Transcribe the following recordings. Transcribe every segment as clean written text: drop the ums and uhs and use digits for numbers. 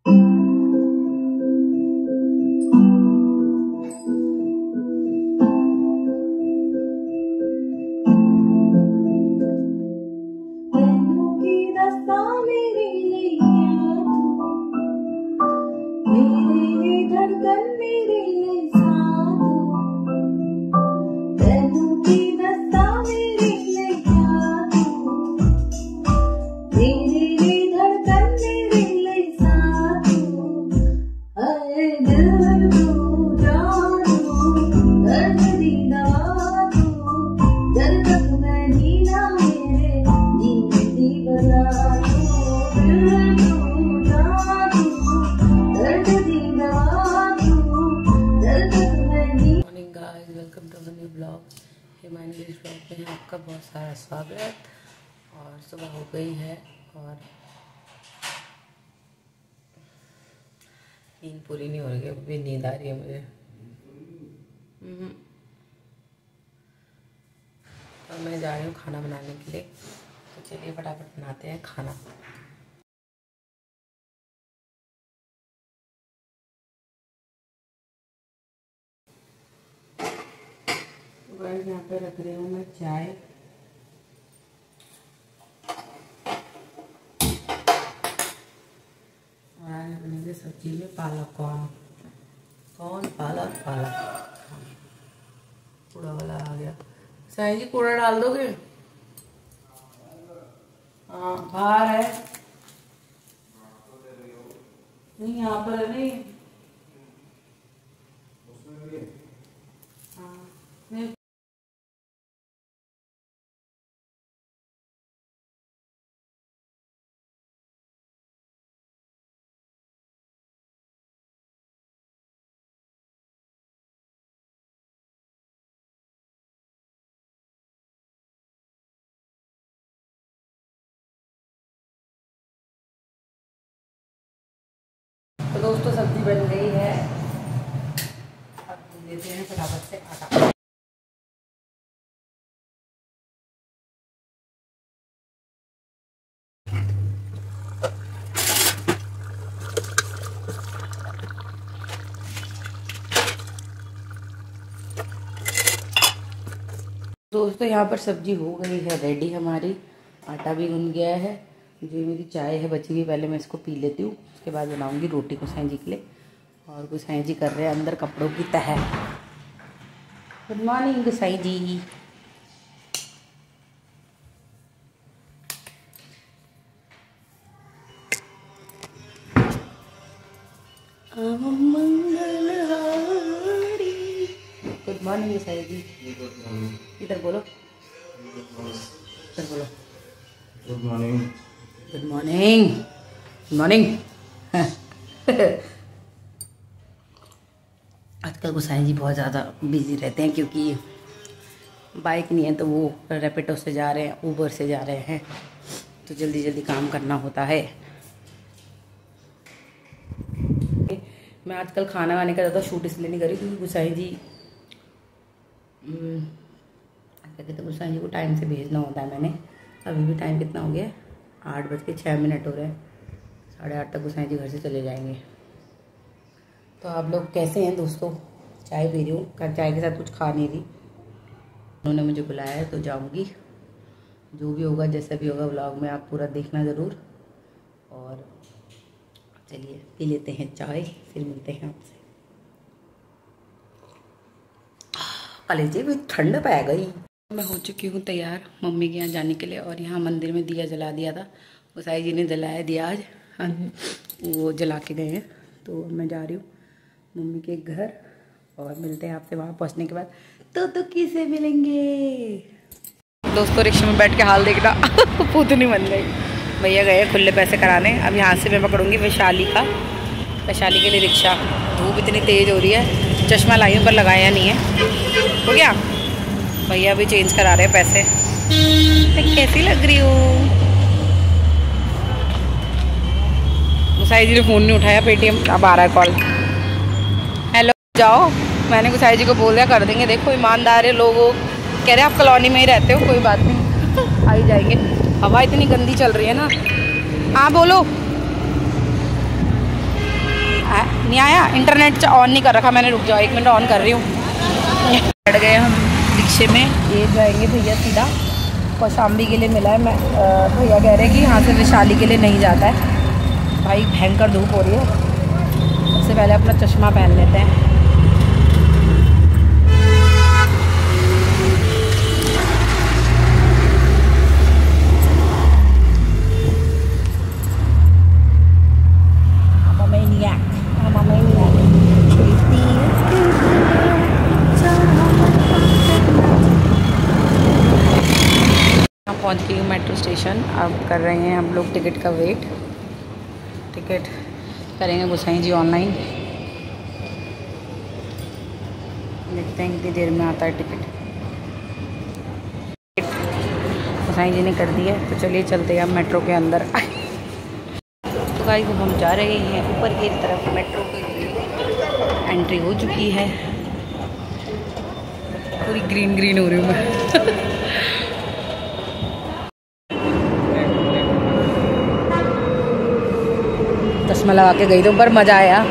Welcome to new blog. Himanshu blog में आपका बहुत सारा स्वागत। और सुबह हो गई है और नींद पूरी नहीं हो रही है, अभी नींद आ रही है मुझे। और मैं जा रही हूँ खाना बनाने के लिए, तो चलिए फटाफट बनाते हैं खाना। यहाँ पे रख रही हूँ मैं चाय। और आज बनेंगे सब्जी में पालक। कौन पालक कूड़ा वाला आ गया। साईं जी कूड़ा डाल दोगे? हाँ बाहर है, नहीं यहाँ पर है। नहीं हाँ नहीं। तो दोस्तों सब्जी बन गई है, अब लेते हैं फटाफट से आटा। दोस्तों यहाँ पर सब्जी हो गई है रेडी हमारी, आटा भी गूंद गया है। जो मेरी चाय है बची हुई, पहले मैं इसको पी लेती हूँ, उसके बाद बनाऊंगी रोटी गुसाई जी के लिए। और गुसाई जी कर रहे हैं अंदर कपड़ों की तह। गुड मॉर्निंग गुसाई जी। गुड मॉर्निंग गुसाई जी। इधर बोलो, इधर बोलो। Good morning. Good morning, good morning. आजकल गुसाई जी बहुत ज़्यादा बिजी रहते हैं, क्योंकि बाइक नहीं है तो वो रैपिडो से जा रहे हैं, ऊबर से जा रहे हैं, तो जल्दी जल्दी काम करना होता है। मैं आजकल खाना वाने का ज़्यादा शूट इसलिए नहीं करी, क्योंकि गुसाई जी क्या कहते हैं, गुसाई जी को टाइम से भेजना होता है। मैंने अभी भी टाइम कितना हो गया है, 8:06 हो रहे हैं। 8:30 तक गुसाई जी घर से चले जाएंगे। तो आप लोग कैसे हैं दोस्तों? चाय पी रही हूँ, चाय के साथ कुछ खा नहीं रही। उन्होंने मुझे बुलाया है तो जाऊँगी। जो भी होगा जैसा भी होगा व्लॉग में आप पूरा देखना ज़रूर। और चलिए पी लेते हैं चाय, फिर मिलते हैं आपसे। कलेजे भी ठंड पै गई। मैं हो चुकी हूँ तैयार मम्मी के यहाँ जाने के लिए। और यहाँ मंदिर में दिया जला दिया था, गुसाई जी ने जलाया दिया आज, वो जला के गए हैं। तो मैं जा रही हूँ मम्मी के घर, और मिलते हैं आपसे वहाँ पहुँचने के बाद। तो किसे मिलेंगे दोस्तों? रिक्शा में बैठ के हाल देखना। पूतनी बन गई। भैया गए खुले पैसे कराने। अब यहाँ से मैं पकड़ूंगी वैशाली के लिए रिक्शा। धूप इतनी तेज़ हो रही है, चश्मा लाई हूँ पर लगाया नहीं है। हो गया? भैया भी चेंज करा रहे हैं पैसे। मैं कैसी लग रही हूँ? गुसाई जी ने फ़ोन नहीं उठाया, पेटीएम अब आ रहा है कॉल। हेलो जाओ, मैंने गुसाई जी को बोल दिया कर देंगे। देखो ईमानदार है लोगों, कह रहे हैं आप कॉलोनी में ही रहते हो, कोई बात नहीं आ ही जाएंगे। हवा इतनी गंदी चल रही है ना। हाँ बोलो। नहीं आया, इंटरनेट ऑन नहीं कर रखा मैंने। रुक जाओ 1 मिनट, ऑन कर रही हूँ। बैठ गए हम रिक्शे में, ये जाएंगे भैया सीधा कौशाम्बी के लिए मिला है। मैं भैया कह रहे हैं कि यहाँ से वैशाली के लिए नहीं जाता है। भाई भयंकर धूप हो रही है। सबसे पहले अपना चश्मा पहन लेते हैं। पहुंच गई हूँ मेट्रो स्टेशन। अब कर रहे हैं हम लोग टिकट का वेट। टिकट करेंगे गोसाई जी ऑनलाइन। देखते हैं कितनी देर में आता है टिकट। गोसाई जी ने कर दिया, तो चलिए चलते हैं अब मेट्रो के अंदर। तो गाइस अब हम जा रहे हैं ऊपर की तरफ। मेट्रो के लिए एंट्री हो चुकी है। पूरी ग्रीन ग्रीन हो रही हूँ मैं। चश्मा लगा के गई थी ऊपर, मज़ा आया।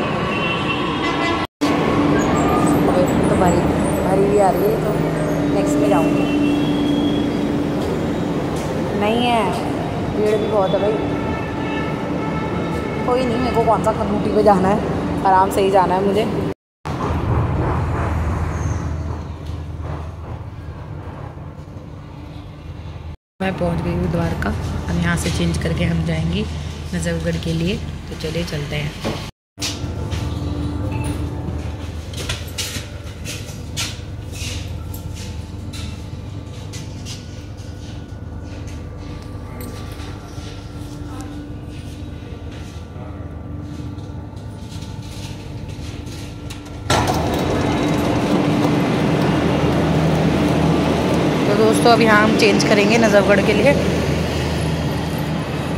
तो भारी भारी भी आ रही है, तो नेक्स्ट में जाऊँगी। नहीं है, भीड़ भी बहुत है भाई। कोई नहीं, मेरे को कौन सा खनूटी पे जाना है, आराम से ही जाना है मुझे। मैं पहुंच गई हूँ द्वारका। अब यहाँ से चेंज करके हम जाएंगे नजफगढ़ के लिए। तो चलिए चलते हैं। तो दोस्तों अब यहाँ हम चेंज करेंगे नजफगढ़ के लिए।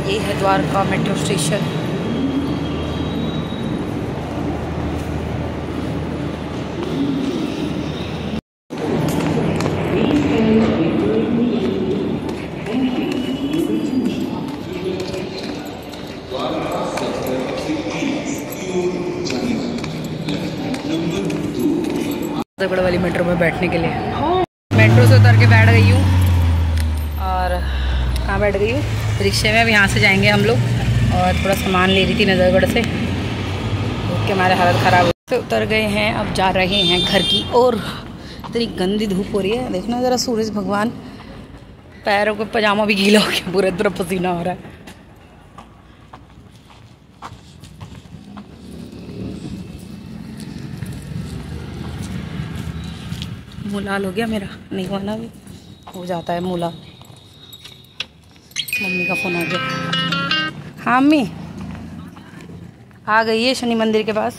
ये है द्वारका मेट्रो स्टेशन। नजफगढ़ वाली मेट्रो में बैठने के लिए मेट्रो से उतर के बैठ गई हूँ। और कहाँ बैठ गई हूँ? रिक्शे में। अब यहाँ से जाएंगे हम लोग। और थोड़ा सामान ले रही थी नजफगढ़ से, धूप के हमारे हालत ख़राब हो गई। उतर गए हैं, अब जा रहे हैं घर की ओर। इतनी गंदी धूप हो रही है, देखना ज़रा सूरज भगवान। पैरों को पजामा भी गीला हो गया, पूरा तरफ पसीना हो रहा है। मुँह लाल हो गया मेरा, नहीं हुआ ना, भी हो जाता है मुँह लाल। मम्मी का फ़ोन आ गया। हाँ मम्मी आ गई है शनि मंदिर के पास।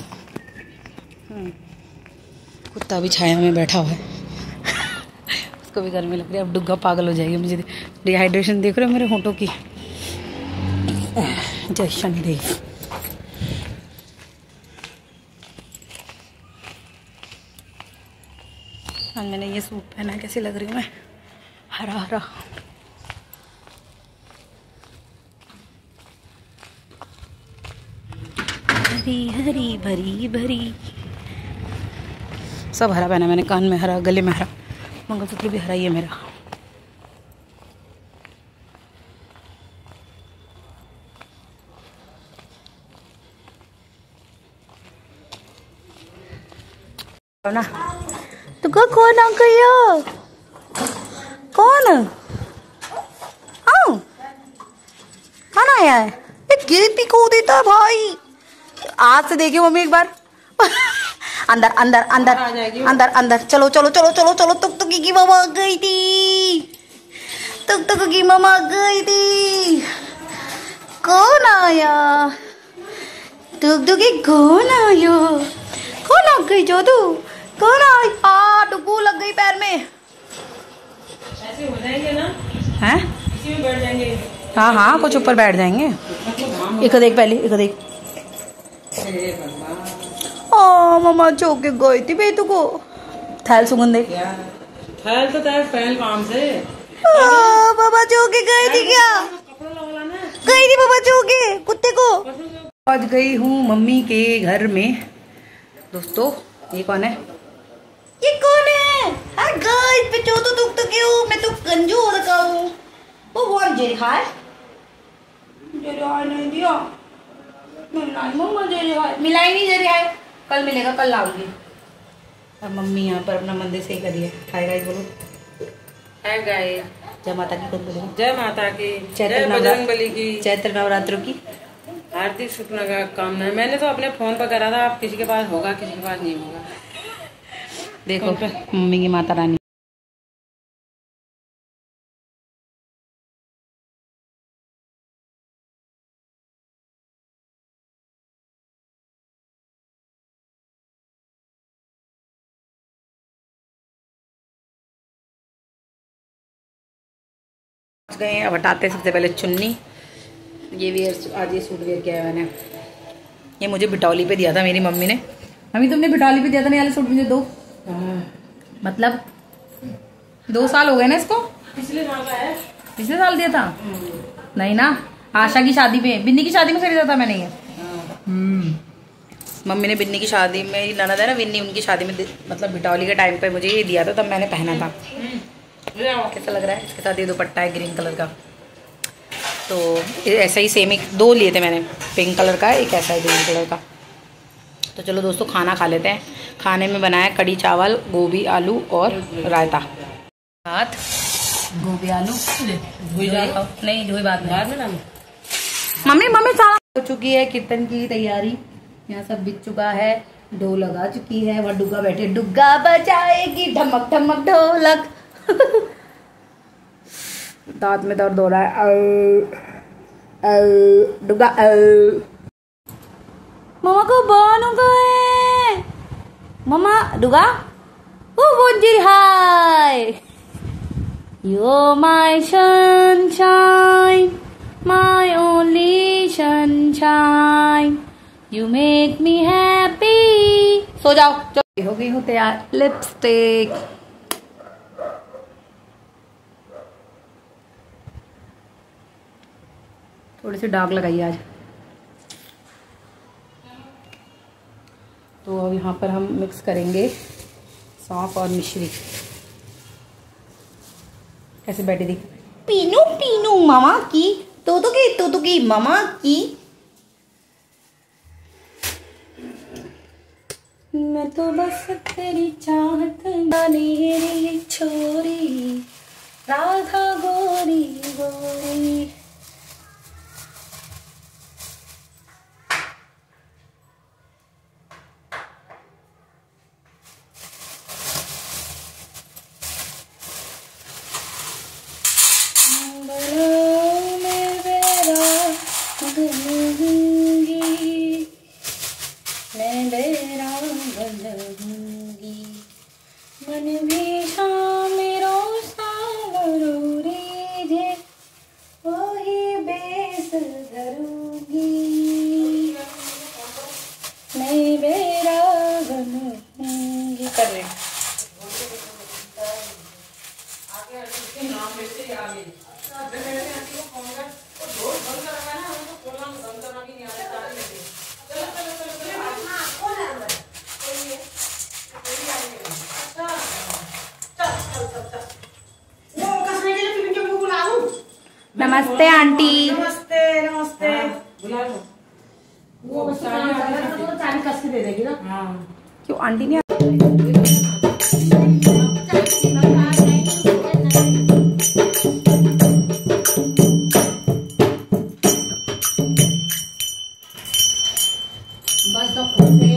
कुत्ता भी छाया में बैठा हुआ है। उसको भी गर्मी लग रही है। अब डुग्गा पागल हो जाएगी। मुझे डिहाइड्रेशन देख रहे हो मेरे होंठों की। जय शनिदेव। आज मैंने ये सूट पहना, कैसी लग रही हूँ मैं? हरा हरा। हरी हरी भरी भरी, सब हरा पहना मैंने। कान में हरा, गले में हरा, मंगलसूत्र भी हरा ही है मेरा। ना तो कौन आ गया? कौन कौन आया है? गेट भी को देता है भाई। आज से देखिए मम्मी एक बार। अंदर अंदर अंदर अंदर अंदर, चलो चलो चलो चलो चलो। तुक की मामा आ गई थी। तुक की मामा आ गई थी। कौन आया? तुक की कौन आया? कौन आ गई जादू? कौन आई? डुब्बू लग गई पैर में। ऐसे हो जाएंगे ना? हैं? इसी में बैठ जाएंगे। हाँ हाँ, कुछ ऊपर बैठ जाएंगे। एक देख पहले, एक देख। ओ मम्मा चौके गई थी बेटू को। थैल सुगंध दे। थैल तो पहल काम से। बाबा चौके गई थी क्या? गई थी बाबा चौके कुत्ते को। आज गई हूँ मम्मी के घर में। दोस्तों ये कौन है? ये कौन है? हाय गाइस, मैं तो दुख तो क्यों? मैं तो कंजू हो रखा हूँ। वो कौन जे खाए? जे हाय नहीं दिया। मिलाई मम्मा जे हाय। मिलाई नहीं जे हाय। कल मिलेगा, कल लाऊंगी। और मम्मी यहाँ पर अपना मंदिर से ही करिए। हाय गाइस बोलो। Hi guys. जय माता की कौन बोलेगा? जय माता की, जय बजरंगबली की, चैत्र नवरात्रों की हार्दिक शुभकामनाएं। मैंने तो अपने फोन पर करा था, आप किसी के पास होगा, किसी के पास नहीं होगा। देखो मम्मी की माता रानी। गए अब हटाते सबसे पहले चुन्नी। ये वेयर आज ये सूट वेयर किया है मैंने। ये मुझे बिटौली पे दिया था मेरी मम्मी ने। मम्मी तुमने बिटौली पे दिया था, नहीं वाला सूट मुझे दो। मतलब 2 साल हो गए ना इसको। पिछले साल का है। पिछले साल दिया था? नहीं ना, आशा की शादी में, बिन्नी की शादी में खरीदा था मैंने ये। मम्मी ने बिन्नी की शादी में, मेरी ननद है ना बिन्नी, उनकी शादी में मतलब बिटौली के टाइम पे मुझे ये दिया था, तब मैंने पहना था। कैसा लग रहा है? इसके साथ ये दुपट्टा है ग्रीन कलर का। तो ऐसा ही सेम, एक 2 लिए थे मैंने, पिंक कलर का, एक ऐसा है ग्रीन कलर का। तो चलो दोस्तों खाना खा लेते हैं। खाने में बनाया कड़ी चावल, गोभी आलू और रायता। साथ गोभी आलू नहीं धोई बाद में मम्मी सारा हो चुकी है। कीर्तन की तैयारी यहाँ सब बिक चुका है, ढोल लगा चुकी है। वह डुग्गा बैठे, डुग्गा बजाएगी ढमक ढमक ढोलक। दांत में दर्द हो रहा है। डुग्गा मम्मा को बन गए। मम्मा डुग्गा वो बोझी हाय। You're my sunshine, my only sunshine. You make me happy. सो जाओ। हो गई हूँ तैयार। लिपस्टिक थोड़ी सी डार्क लगाई आज। तो अब यहाँ पर हम मिक्स करेंगे सौंफ और मिश्री। कैसे बैठी थी? पीनू पीनू मामा की, तो की मामा की। मैं तो बस तेरी चाहत बनेरी छोरी, राधा गोरी गोरी। मैं बेरा गलूंगी मन भी मेरो सावरूरी जे वही बेस धरूंगी मैं बेरा गलूंगी। कर रहे नमस्ते आंटी। नमस्ते नमस्ते। बुला लो। वो चाबी कस के दे देगी ना। हाँ। क्यों आंटी नहीं बस तो खुद से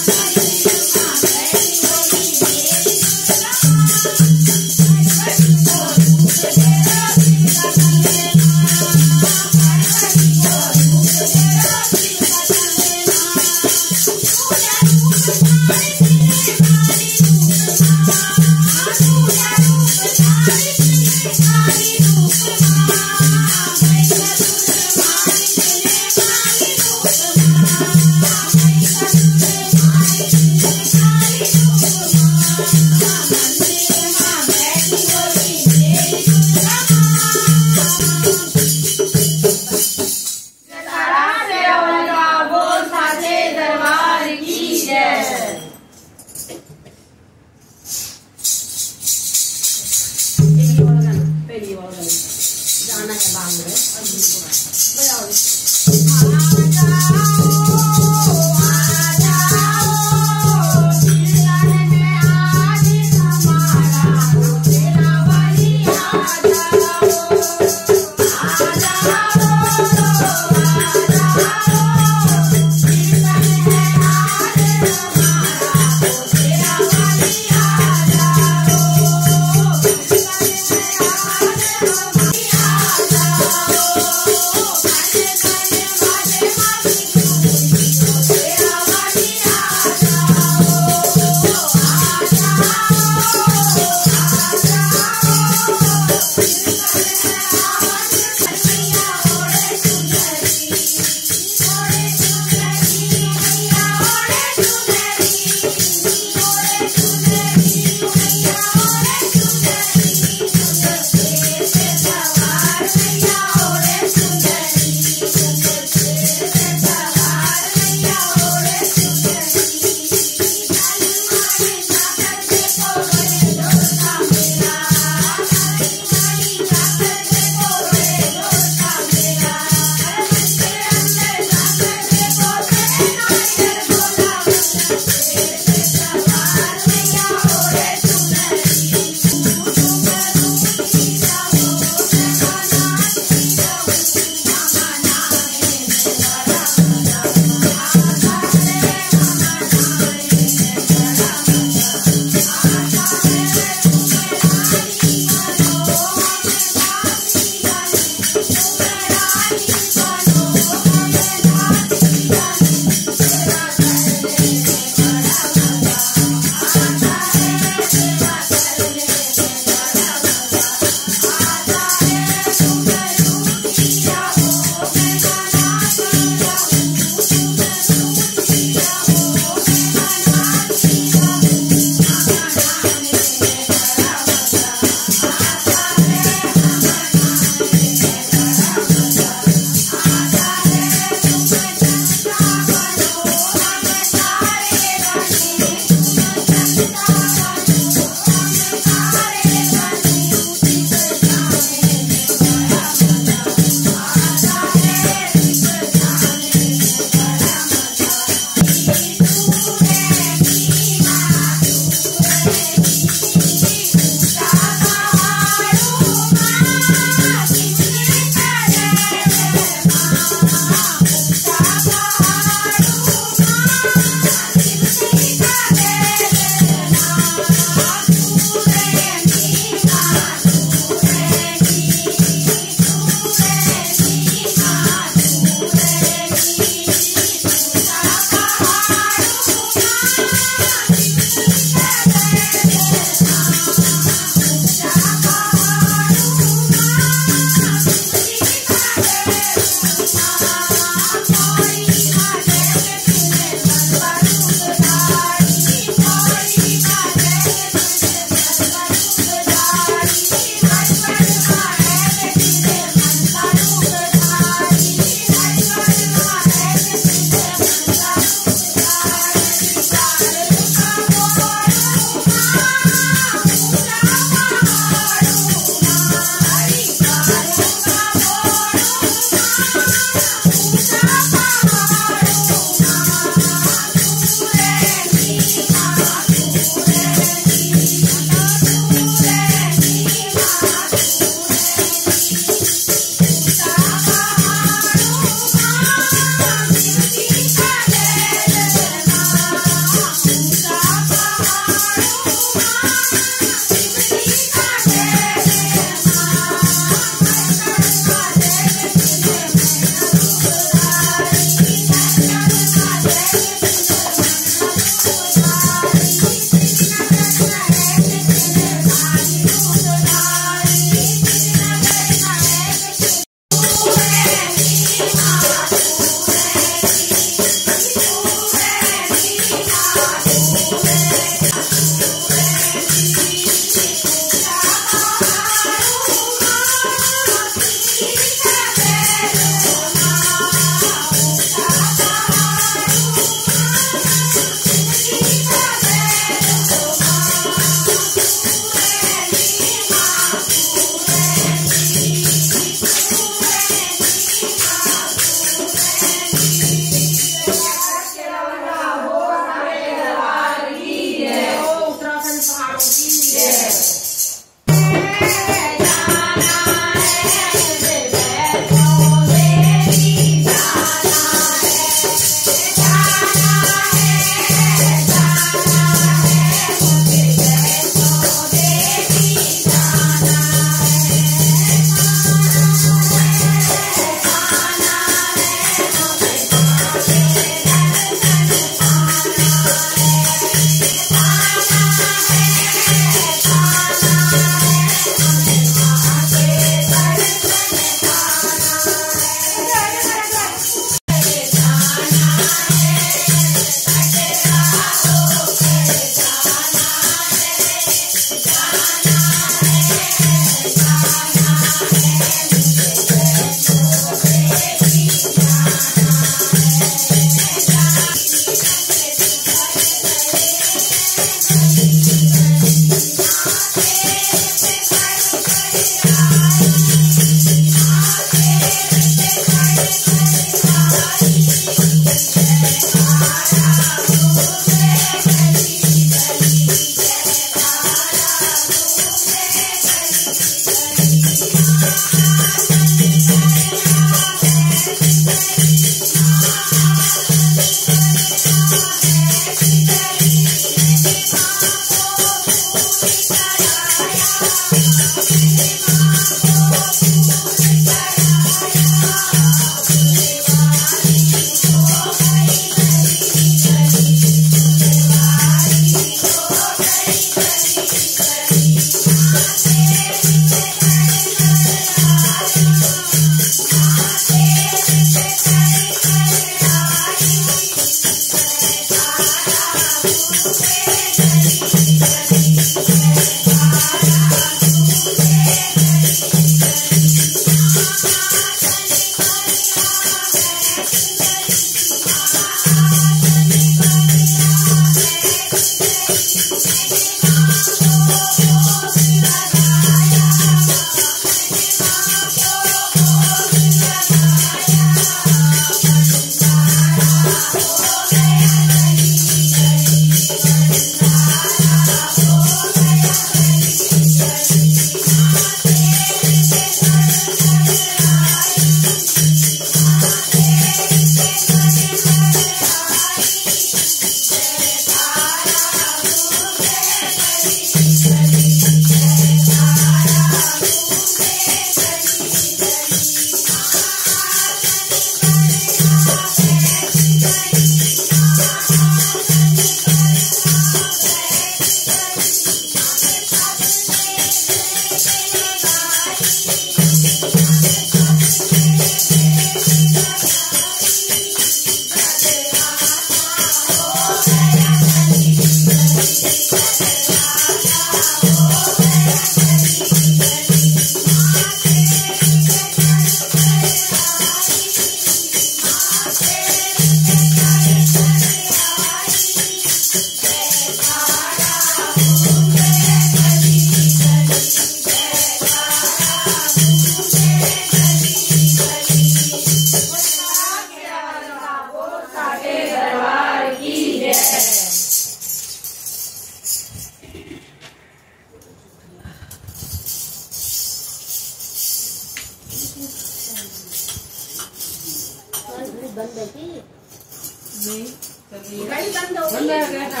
गई घड़ी बंद हो बंद गई। हो गया था।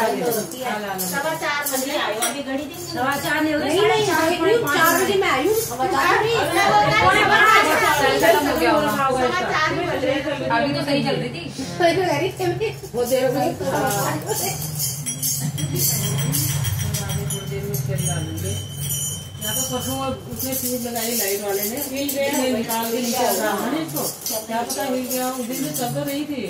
4:15 बजे आई हूँ, अभी घड़ी देंगे। 4:15 नहीं हो गए, नहीं 4 बजे मैं आई हूँ। 4:15 भी बज रहे हैं। अभी तो सही चल रही थी। वो देर में देर में तेल डालेंगे। यहाँ तो परसों उसने फ्यूज लगाई लाइट वाले ने, हिल गया निकाल के नीचे रखा है ना इसको, क्या पता हिल गया। उस दिन में चल तो रही थी।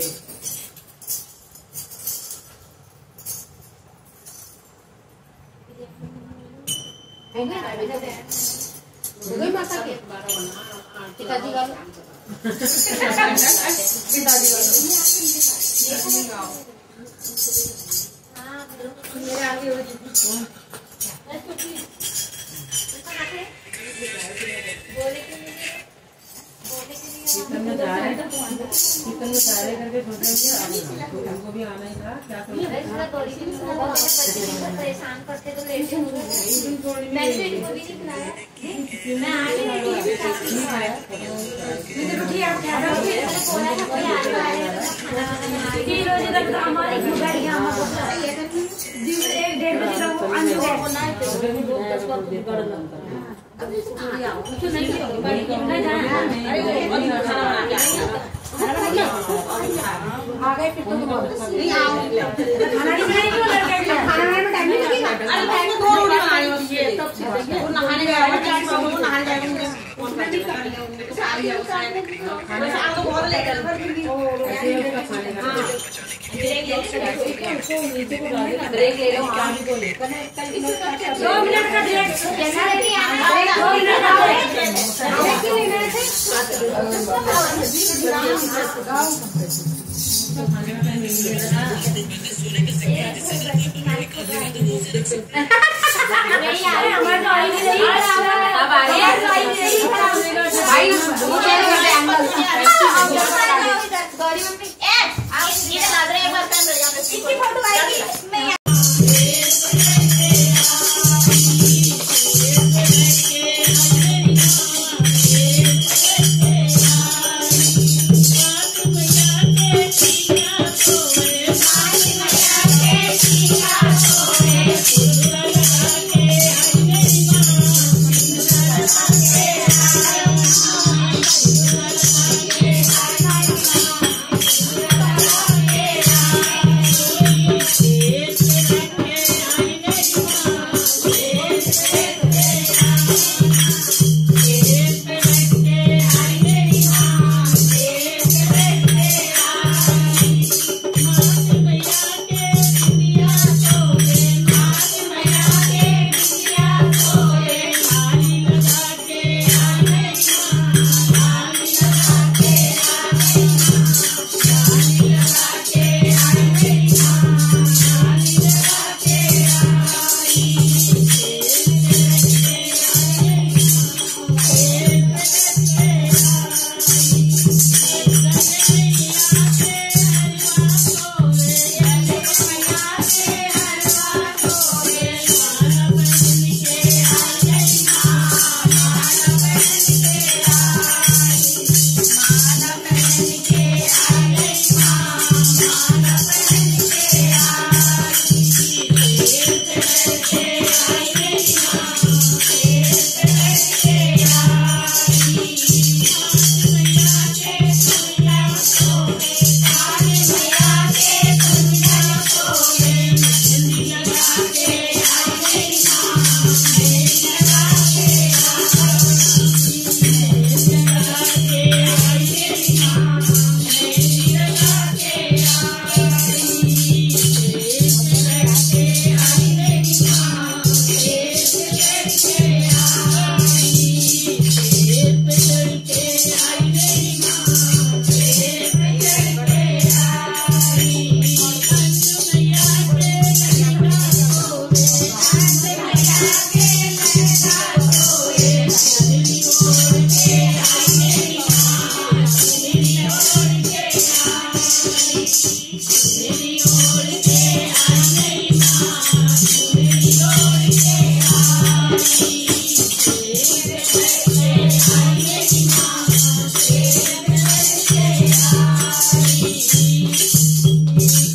माता के पिताजी का मेरे आगे हो किचन में जा रहे करके सोच रहे थे अब उनको भी आना ही था, क्या करूँ। परेशान करते तो लेट मैंने भी इनको भी नहीं बुलाया। मैं आ आ गए फिर तो नहीं आओ खाना में टाइम नहीं लगेगा। अरे मैंने 2 रोटी बनाई होती है तब से वो नहाने गया वो नहाने जाएंगे उसमें भी कर लिया उन्होंने सारी है उसने वैसे आप तो बहुत लेट कर ब्रेक ले लो। 2 मिनट का ब्रेक जैसा नहीं आना 2 मिनट का नहीं यार हमारे तो आई नहीं अब आ रही है भाई गौरी मम्मी आप ये लगा रहे हैं बर्तन ले जाओ इसकी फोटो आएगी मैं Thank you.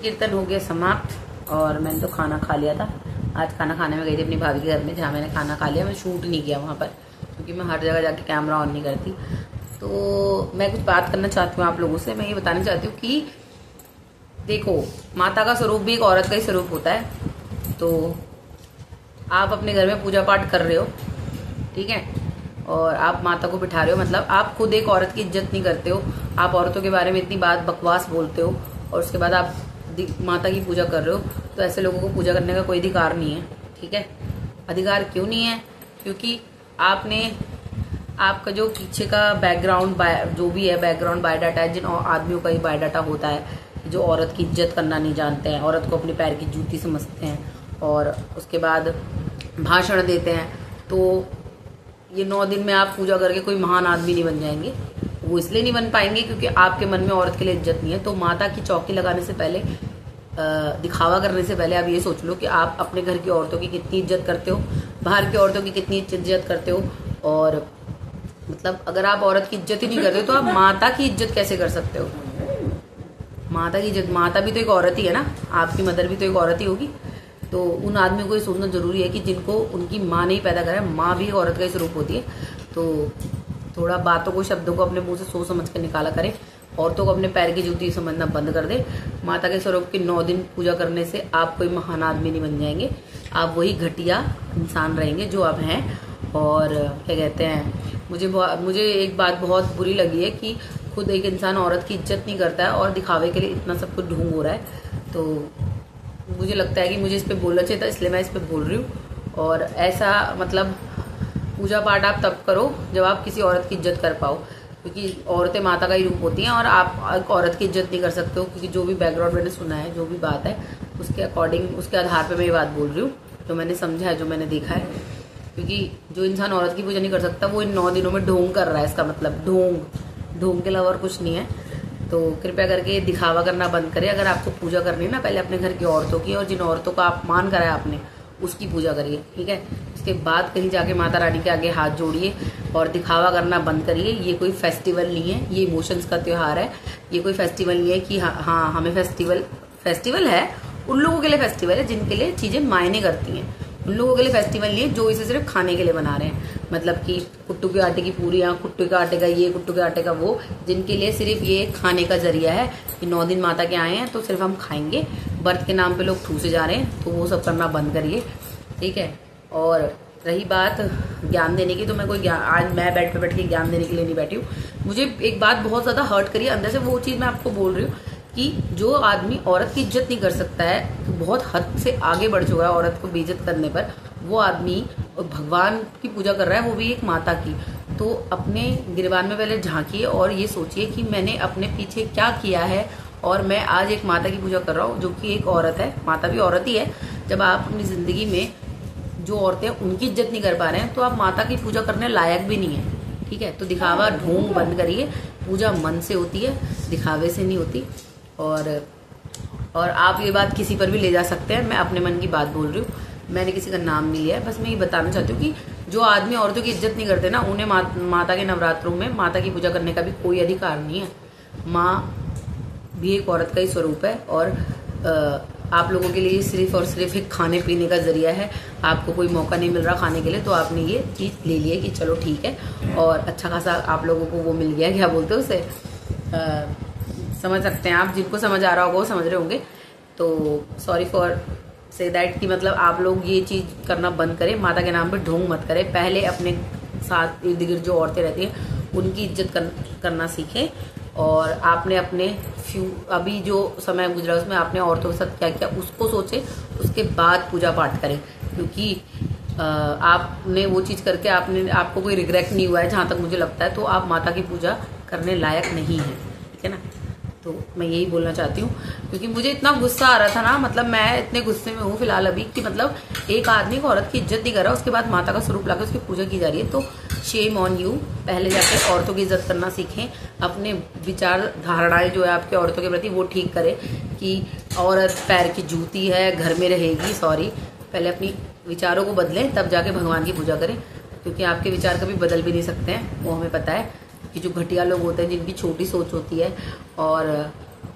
कीर्तन हो गया समाप्त और मैंने तो खाना खा लिया था। आज खाना खाने में गई थी अपनी भाभी के घर में, जहाँ मैंने खाना खा लिया। मैं शूट नहीं किया वहाँ पर क्योंकि मैं हर जगह जाके कैमरा ऑन नहीं करती। तो मैं कुछ बात करना चाहती हूँ आप लोगों से। मैं ये बताना चाहती हूँ कि देखो, माता का स्वरूप भी एक औरत का ही स्वरूप होता है। तो आप अपने घर में पूजा पाठ कर रहे हो, ठीक है, और आप माता को बिठा रहे हो, मतलब आप खुद एक औरत की इज्जत नहीं करते हो। आप औरतों के बारे में इतनी बात बकवास बोलते हो और उसके बाद आप माता की पूजा कर रहे हो। तो ऐसे लोगों को पूजा करने का कोई अधिकार नहीं है, ठीक है। अधिकार क्यों नहीं है? क्योंकि आपका जो पीछे का बैकग्राउंड जो भी है, बैकग्राउंड बायोडाटा है, जिन आदमियों का ही बायोडाटा होता है, जो औरत की इज्जत करना नहीं जानते हैं, औरत को अपने पैर की जूती समझते हैं और उसके बाद भाषण देते हैं, तो ये 9 दिन में आप पूजा करके कोई महान आदमी नहीं बन जाएंगे। वो इसलिए नहीं बन पाएंगे क्योंकि आपके मन में औरत के लिए इज्जत नहीं है। तो माता की चौकी लगाने से पहले, दिखावा करने से पहले आप ये सोच लो कि आप अपने घर की औरतों की कितनी इज्जत करते हो, बाहर की औरतों की कितनी इज्जत करते हो। और मतलब अगर आप औरत की इज्जत ही नहीं करते तो आप माता की इज्जत कैसे कर सकते हो? माता की इज्जत, माता भी तो एक औरत ही है ना, आपकी मदर भी तो एक औरत ही होगी। तो उन आदमियों को ये सोचना जरूरी है कि जिनको उनकी माँ नहीं पैदा करा है, माँ भी एक औरत का ही स्वरूप होती है। तो थोड़ा बातों को, शब्दों को अपने मुंह से सोच समझ कर निकाला करें। औरतों को अपने पैर की जूती समझना बंद कर दे। माता के स्वरूप की 9 दिन पूजा करने से आप कोई महान आदमी नहीं बन जाएंगे, आप वही घटिया इंसान रहेंगे जो आप हैं। और क्या कहते हैं, मुझे एक बात बहुत बुरी लगी है कि खुद एक इंसान औरत की इज्जत नहीं करता है और दिखावे के लिए इतना सब कुछ ढोंग हो रहा है। तो मुझे लगता है कि मुझे इस पर बोलना चाहिए था, इसलिए मैं इस पर बोल रही हूँ। और ऐसा मतलब पूजा पाठ आप तब करो जब आप किसी औरत की इज्जत कर पाओ, क्योंकि औरतें माता का ही रूप होती हैं और आप एक औरत की इज्जत नहीं कर सकते हो। क्योंकि जो भी बैकग्राउंड मैंने सुना है, जो भी बात है, उसके अकॉर्डिंग, उसके आधार पर मैं ये बात बोल रही हूँ, जो मैंने समझा है, जो मैंने देखा है। क्योंकि जो इंसान औरत की पूजा नहीं कर सकता वो इन 9 दिनों में ढोंग कर रहा है। इसका मतलब ढोंग के अलावा और कुछ नहीं है। तो कृपया करके दिखावा करना बंद करें। अगर आपको पूजा करनी है ना, पहले अपने घर की औरतों की, और जिन औरतों का अपमान करा है आपने उसकी पूजा करिए, ठीक है। उसके बाद कहीं जाके माता रानी के आगे हाथ जोड़िए और दिखावा करना बंद करिए। ये कोई फेस्टिवल नहीं है, ये इमोशंस का त्योहार है। ये कोई फेस्टिवल नहीं है कि हाँ हमें फेस्टिवल है। उन लोगों के लिए फेस्टिवल है जिनके लिए चीजें मायने करती हैं। उन लोगों के लिए फेस्टिवल नहीं है जो इसे सिर्फ खाने के लिए बना रहे हैं। मतलब कि कुट्टू के आटे की पूरियां, कुट्टू के आटे का ये, कुट्टू के आटे का वो, जिनके लिए सिर्फ ये खाने का जरिया है कि 9 दिन माता के आए हैं तो सिर्फ हम खाएंगे। व्रत के नाम पे लोग ठूसे जा रहे हैं, तो वो सब करना बंद करिए, ठीक है। और रही बात ज्ञान देने की, तो मैं कोई आज मैं बेड पे बैठ के ज्ञान देने के लिए नहीं बैठी हूँ। मुझे एक बात बहुत ज्यादा हर्ट करी अंदर से, वो चीज मैं आपको बोल रही हूँ कि जो आदमी औरत की इज्जत नहीं कर सकता है, तो बहुत हद से आगे बढ़ चुका है औरत को बेइज्जत करने पर। वो आदमी भगवान की पूजा कर रहा है, वो भी एक माता की। तो अपने गिरबान में पहले झांकिए और ये सोचिए कि मैंने अपने पीछे क्या किया है और मैं आज एक माता की पूजा कर रहा हूँ जो कि एक औरत है। माता भी औरत ही है। जब आप अपनी जिंदगी में जो औरतें उनकी इज्जत नहीं कर पा रहे हैं तो आप माता की पूजा करने लायक भी नहीं है, ठीक है। तो दिखावा ढोंग बंद करिए। पूजा मन से होती है, दिखावे से नहीं होती। और आप ये बात किसी पर भी ले जा सकते हैं। मैं अपने मन की बात बोल रही हूँ, मैंने किसी का नाम नहीं लिया है। बस मैं ये बताना चाहती हूँ कि जो आदमी औरतों की इज्जत नहीं करते ना, उन्हें माता के नवरात्रों में माता की पूजा करने का भी कोई अधिकार नहीं है। माँ भी एक औरत का ही स्वरूप है और आप लोगों के लिए सिर्फ और सिर्फ एक खाने पीने का जरिया है। आपको कोई मौका नहीं मिल रहा खाने के लिए, तो आपने ये चीज़ ले ली है कि चलो ठीक है। और अच्छा खासा आप लोगों को वो मिल गया, क्या बोलते हैं उसे, समझ सकते हैं आप। जिनको समझ आ रहा होगा वो समझ रहे होंगे। तो सॉरी फॉर से दैट कि मतलब आप लोग ये चीज़ करना बंद करें। माता के नाम पे ढोंग मत करें। पहले अपने साथ इर्द गिर्द जो औरतें रहती हैं उनकी इज्जत करना सीखें। और आपने अपने अभी जो समय गुजरा उसमें आपने औरतों के साथ क्या किया उसको सोचें, उसके बाद पूजा पाठ करें। क्योंकि आपने वो चीज़ करके आपको कोई रिग्रेट नहीं हुआ है जहाँ तक मुझे लगता है, तो आप माता की पूजा करने लायक नहीं है, ठीक है ना। तो मैं यही बोलना चाहती हूँ क्योंकि मुझे इतना गुस्सा आ रहा था ना, मतलब मैं इतने गुस्से में हूँ फिलहाल अभी कि मतलब एक आदमी को औरत की इज्जत नहीं कर रहा, उसके बाद माता का स्वरूप लाकर उसकी पूजा की जा रही है। तो शेम ऑन यू। पहले जाकर औरतों की इज्जत करना सीखें। अपने विचार धारणाएं जो है आपके औरतों के प्रति वो ठीक करें कि औरत पैर की जूती है, घर में रहेगी। पहले अपनी विचारों को बदलें, तब जाके भगवान की पूजा करें। क्योंकि आपके विचार कभी बदल भी नहीं सकते हैं, वो हमें पता है कि जो घटिया लोग होते हैं जिनकी छोटी सोच होती है। और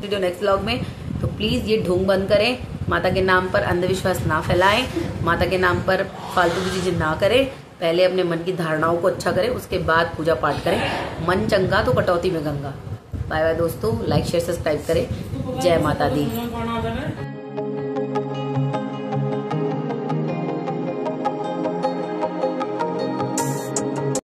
वीडियो नेक्स्ट व्लॉग में, तो प्लीज़ ये ढोंग बंद करें। माता के नाम पर अंधविश्वास ना फैलाएं, माता के नाम पर फालतू की चीज़ें ना करें। पहले अपने मन की धारणाओं को अच्छा करें, उसके बाद पूजा पाठ करें। मन चंगा तो कटौती में गंगा। बाय बाय दोस्तों, लाइक शेयर सब्सक्राइब करें। जय माता दी।